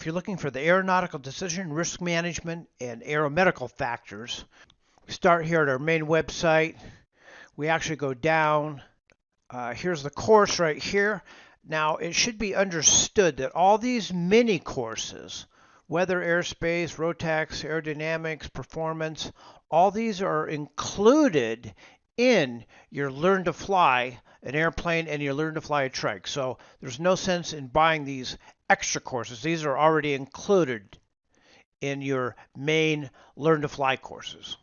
if you're looking for the aeronautical decision, risk management, and aeromedical factors, we start here at our main website. We actually go down. Here's the course right here. Now, it should be understood that all these mini courses, weather, airspace, rotax, aerodynamics, performance, all these are included in your Learn to Fly an airplane and your Learn to Fly a trike. So there's no sense in buying these extra courses. These are already included in your main Learn to Fly courses.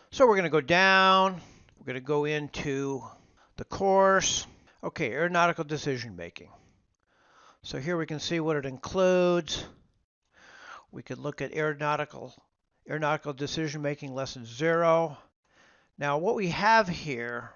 So we're going to go down. We're going to go into the course. Okay, aeronautical decision making. So here we can see what it includes. We can look at aeronautical decision making lesson 0. Now what we have here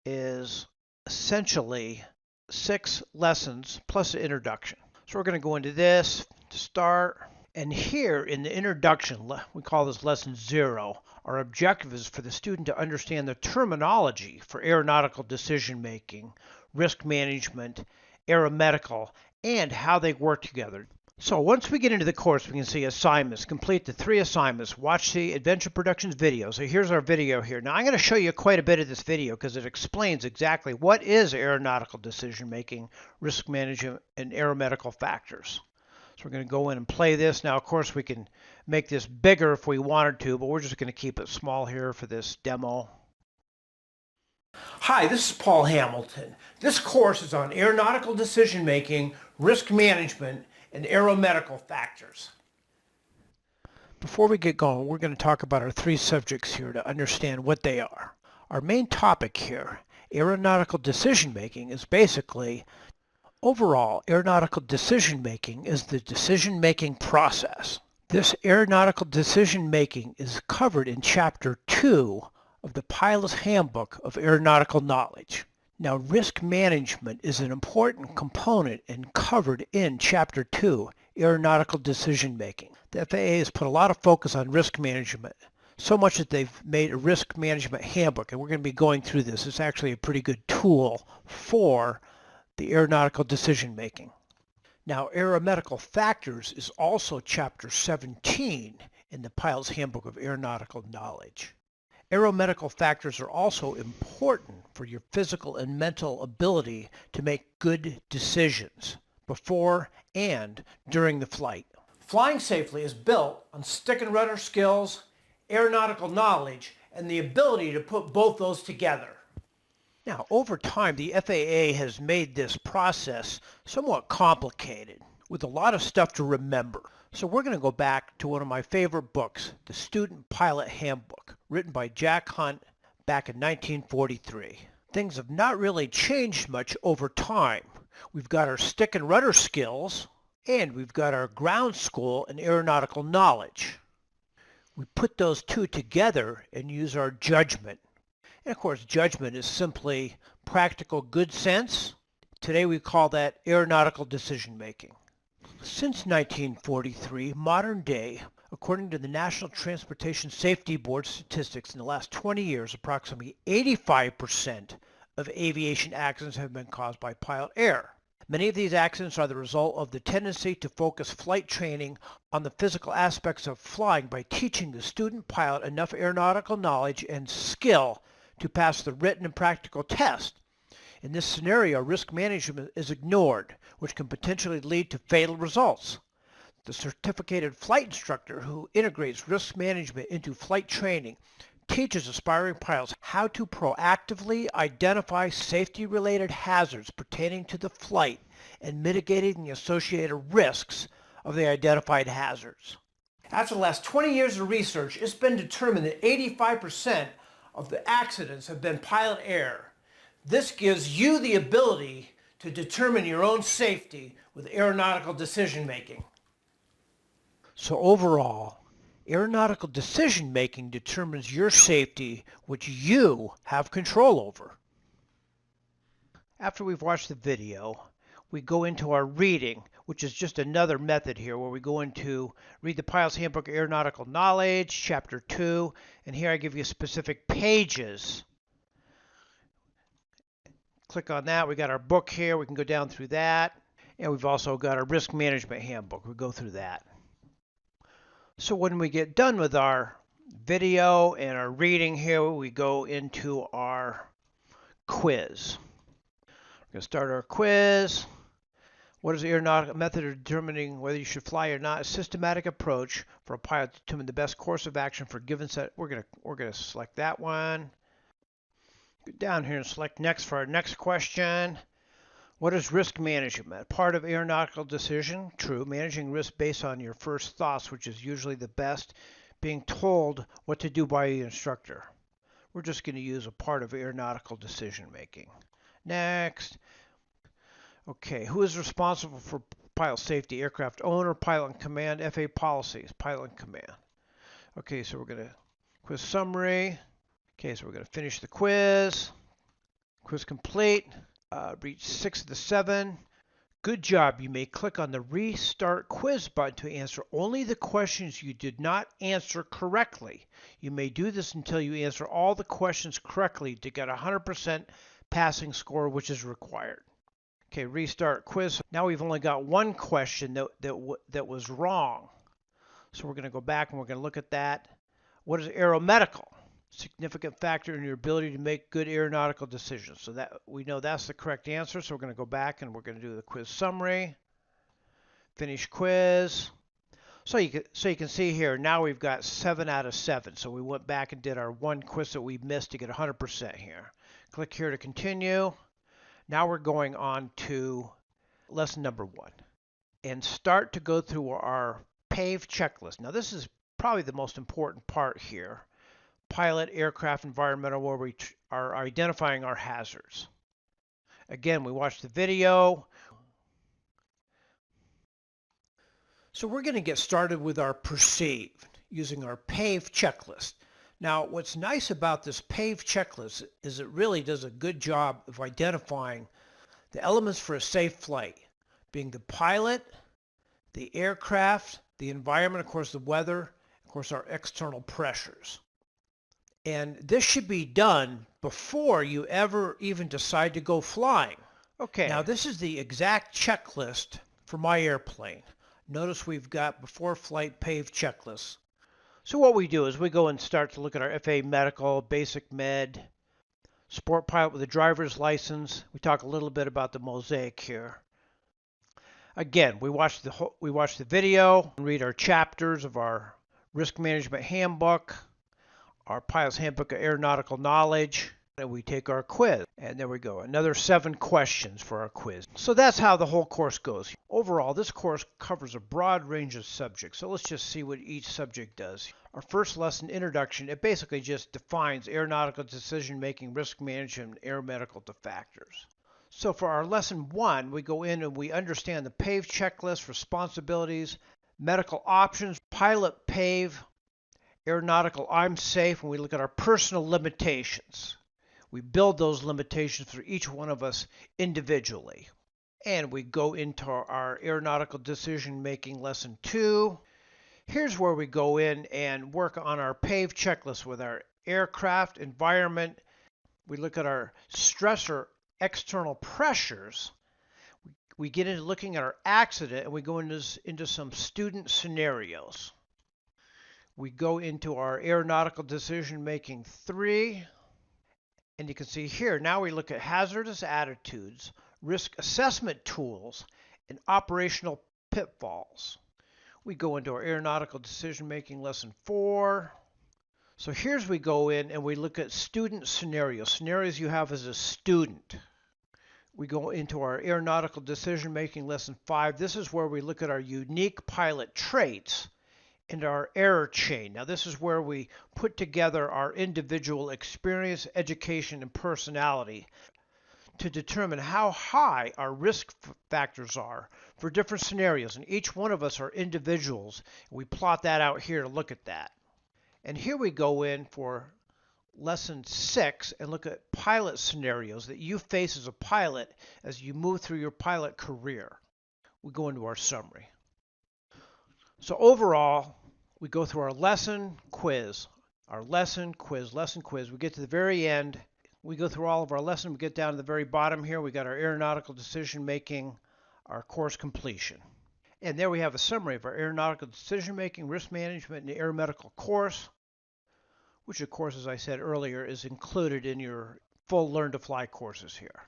is essentially 6 lessons plus an introduction. So we're going to go into this to start. And here in the introduction, we call this lesson 0. Our objective is for the student to understand the terminology for aeronautical decision making, risk management, aeromedical, and how they work together. So once we get into the course, we can see assignments. Complete the 3 assignments. Watch the Adventure Productions video. So here's our video here. Now I'm going to show you quite a bit of this video because it explains exactly what is aeronautical decision making, risk management, and aeromedical factors. So we're going to go in and play this. Now, of course, we can make this bigger if we wanted to, but we're just going to keep it small here for this demo. Hi, this is Paul Hamilton. This course is on aeronautical decision making, risk management, and aeromedical factors. Before we get going, we're going to talk about our 3 subjects here to understand what they are. Our main topic here, aeronautical decision making, is basically overall aeronautical decision making is the decision making process. This aeronautical decision making is covered in Chapter 2 of the Pilot's Handbook of Aeronautical Knowledge. Now, risk management is an important component and covered in Chapter 2, Aeronautical Decision Making. The FAA has put a lot of focus on risk management, so much that they've made a risk management handbook, and we're going to be going through this. It's actually a pretty good tool for the aeronautical decision making. Now, aeromedical factors is also Chapter 17 in the Pilot's Handbook of Aeronautical Knowledge. Aeromedical factors are also important for your physical and mental ability to make good decisions before and during the flight. Flying safely is built on stick and rudder skills, aeronautical knowledge, and the ability to put both those together. Now, over time, the FAA has made this process somewhat complicated with a lot of stuff to remember. So we're going to go back to one of my favorite books, the Student Pilot Handbook, written by Jack Hunt back in 1943. Things have not really changed much over time. We've got our stick and rudder skills, and we've got our ground school and aeronautical knowledge. We put those 2 together and use our judgment. And of course, judgment is simply practical good sense. Today we call that aeronautical decision making. Since 1943, modern day, according to the National Transportation Safety Board statistics, in the last 20 years, approximately 85% of aviation accidents have been caused by pilot error. Many of these accidents are the result of the tendency to focus flight training on the physical aspects of flying by teaching the student pilot enough aeronautical knowledge and skill to pass the written and practical test. In this scenario, risk management is ignored, which can potentially lead to fatal results. The certificated flight instructor who integrates risk management into flight training teaches aspiring pilots how to proactively identify safety-related hazards pertaining to the flight and mitigating the associated risks of the identified hazards. After the last 20 years of research, it's been determined that 85% of the accidents have been pilot error. This gives you the ability to determine your own safety with aeronautical decision making. So overall, aeronautical decision making determines your safety, which you have control over. After we've watched the video, we go into our reading, which is just another method here where we go into read the Pilot's Handbook of Aeronautical Knowledge, Chapter 2, and here I give you specific pages. Click on that. We got our book here. We can go down through that. And we've also got our risk management handbook. We go through that. So when we get done with our video and our reading here, we go into our quiz. We're going to start our quiz. What is the aeronautical method of determining whether you should fly or not? A systematic approach for a pilot to determine the best course of action for a given set. We're gonna select that one. Go down here and select next for our next question. What is risk management? Part of aeronautical decision? True. Managing risk based on your first thoughts, which is usually the best. Being told what to do by the instructor. We're just going to use a part of aeronautical decision making. Next. Okay, who is responsible for pilot safety? Aircraft owner, pilot in command, FAA policies, pilot in command. Okay, so we're going to quiz summary. Okay, so we're going to finish the quiz. Quiz complete. Reach 6 of the 7. Good job. You may click on the Restart Quiz button to answer only the questions you did not answer correctly. You may do this until you answer all the questions correctly to get a 100% passing score, which is required. Okay, restart quiz. Now we've only got one question that was wrong. So we're going to go back and we're going to look at that. What is aeromedical? Significant factor in your ability to make good aeronautical decisions. So that we know that's the correct answer. So we're going to go back and we're going to do the quiz summary. Finish quiz. So you can see here, now we've got 7 out of 7. So we went back and did our one quiz that we missed to get 100% here. Click here to continue. Now we're going on to lesson number 1 and start to go through our PAVE checklist. Now this is probably the most important part here. Pilot, aircraft, environmental, where we are identifying our hazards. Again, we watched the video. So we're going to get started with our perceived using our PAVE checklist. Now, what's nice about this PAVE checklist is it really does a good job of identifying the elements for a safe flight, being the pilot, the aircraft, the environment, of course, the weather, of course, our external pressures. And this should be done before you ever even decide to go flying. Okay. Now, this is the exact checklist for my airplane. Notice we've got before flight PAVE checklist. So what we do is we go and start to look at our FAA medical, basic med, sport pilot with a driver's license. We talk a little bit about the mosaic here. Again, we watch the video, read our chapters of our risk management handbook, our pilot's handbook of aeronautical knowledge, and we take our quiz. And there we go, another 7 questions for our quiz. So that's how the whole course goes. Overall, this course covers a broad range of subjects. So let's just see what each subject does. Our first lesson, introduction, it basically just defines aeronautical decision-making, risk management, and aeromedical factors. So for our lesson 1, we go in and we understand the PAVE checklist, responsibilities, medical options, pilot PAVE, aeronautical I'm safe, and we look at our personal limitations. We build those limitations for each one of us individually. And we go into our aeronautical decision making lesson 2. Here's where we go in and work on our PAVE checklist with our aircraft, environment. We look at our stressor external pressures. We get into looking at our accident and we go into some student scenarios. We go into our aeronautical decision making 3. And you can see here, now we look at hazardous attitudes, risk assessment tools, and operational pitfalls. We go into our aeronautical decision making lesson 4. So here's we go in and we look at student scenarios you have as a student. We go into our aeronautical decision making lesson 5. This is where we look at our unique pilot traits and our error chain. Now this is where we put together our individual experience, education, and personality to determine how high our risk factors are for different scenarios. And each one of us are individuals. We plot that out here to look at that. And here we go in for lesson 6 and look at pilot scenarios that you face as a pilot as you move through your pilot career. We go into our summary. So overall, we go through our lesson, quiz, our lesson, quiz, lesson, quiz. We get to the very end. We go through all of our lesson. We get down to the very bottom here. We got our aeronautical decision making our course completion. And there we have a summary of our aeronautical decision-making, risk management, and aeromedical course, which of course, as I said earlier, is included in your full Learn to Fly courses here.